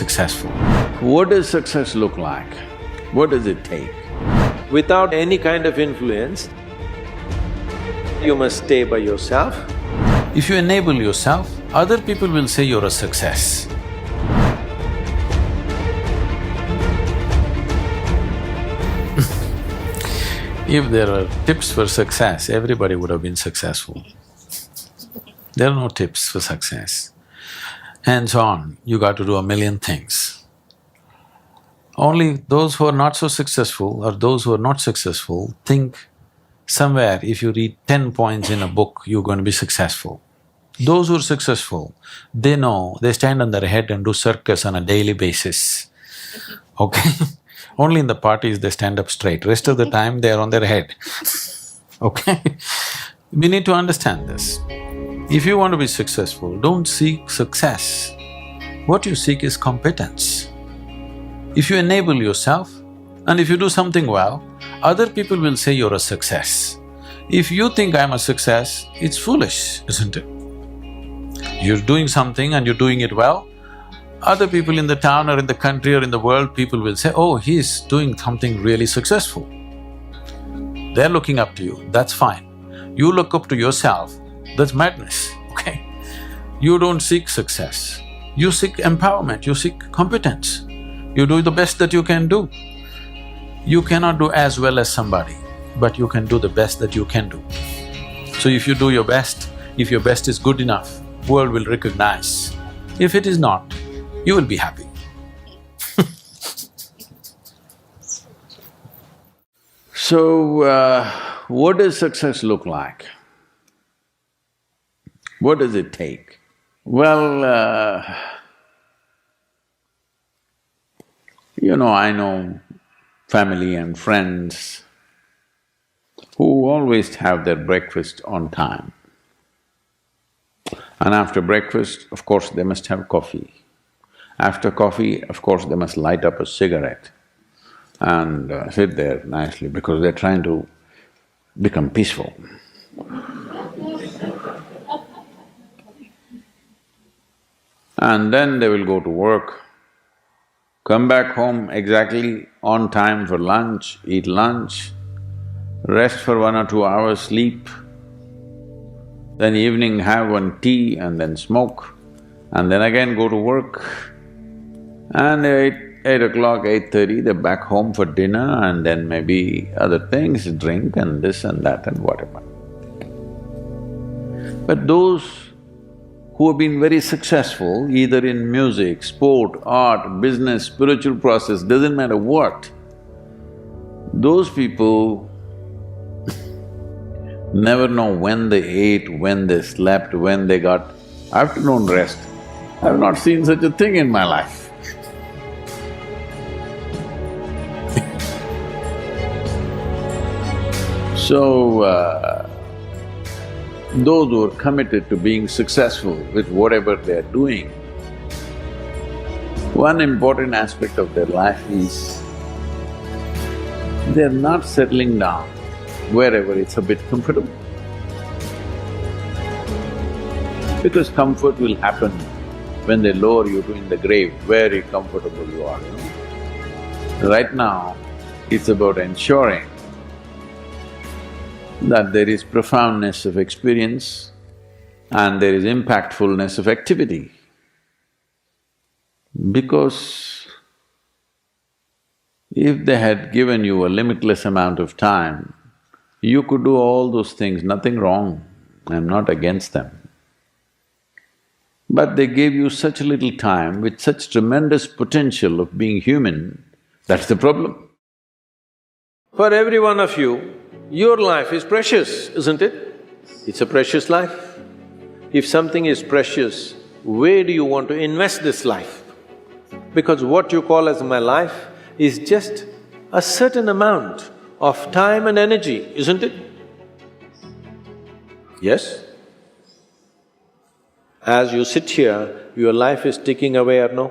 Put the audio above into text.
successful. What does success look like? What does it take? Without any kind of influence, you must stay by yourself. If you enable yourself, other people will say you're a success. If there were tips for success, everybody would have been successful. There are no tips for success. Hands on, you got to do a million things. Only those who are not so successful or those who are not successful think somewhere if you read 10 points in a book, you're going to be successful. Those who are successful, they know, they stand on their head and do circus on a daily basis, okay? Only in the parties they stand up straight, rest of the time they are on their head, okay? We need to understand this. If you want to be successful, don't seek success. What you seek is competence. If you enable yourself and if you do something well, other people will say you're a success. If you think I'm a success, it's foolish, isn't it? You're doing something and you're doing it well, other people in the town or in the country or in the world, people will say, oh, he's doing something really successful. They're looking up to you, that's fine. You look up to yourself, that's madness, okay? You don't seek success, you seek empowerment, you seek competence. You do the best that you can do. You cannot do as well as somebody, but you can do the best that you can do. So if you do your best, if your best is good enough, world will recognize. If it is not, you will be happy. So, what does success look like? What does it take? Well, I know family and friends who always have their breakfast on time. And after breakfast, of course, they must have coffee. After coffee, of course, they must light up a cigarette and sit there nicely because they're trying to become peaceful. And then they will go to work, come back home exactly on time for lunch, eat lunch, rest for 1 or 2 hours, sleep, then evening have one tea and then smoke, and then again go to work. And 8 o'clock, 8:30, they're back home for dinner and then maybe other things, drink and this and that and whatever. But those who have been very successful, either in music, sport, art, business, spiritual process, doesn't matter what, those people never know when they ate, when they slept, when they got afternoon rest. I've not seen such a thing in my life. So, those who are committed to being successful with whatever they're doing, one important aspect of their life is they're not settling down wherever it's a bit comfortable. Because comfort will happen when they lower you to in the grave, very comfortable you are, Right now, it's about ensuring that there is profoundness of experience and there is impactfulness of activity. Because if they had given you a limitless amount of time, you could do all those things, nothing wrong, I'm not against them. But they gave you such little time with such tremendous potential of being human, that's the problem. For every one of you, your life is precious, isn't it? It's a precious life. If something is precious, where do you want to invest this life? Because what you call as my life is just a certain amount of time and energy, isn't it? Yes? As you sit here, your life is ticking away or no?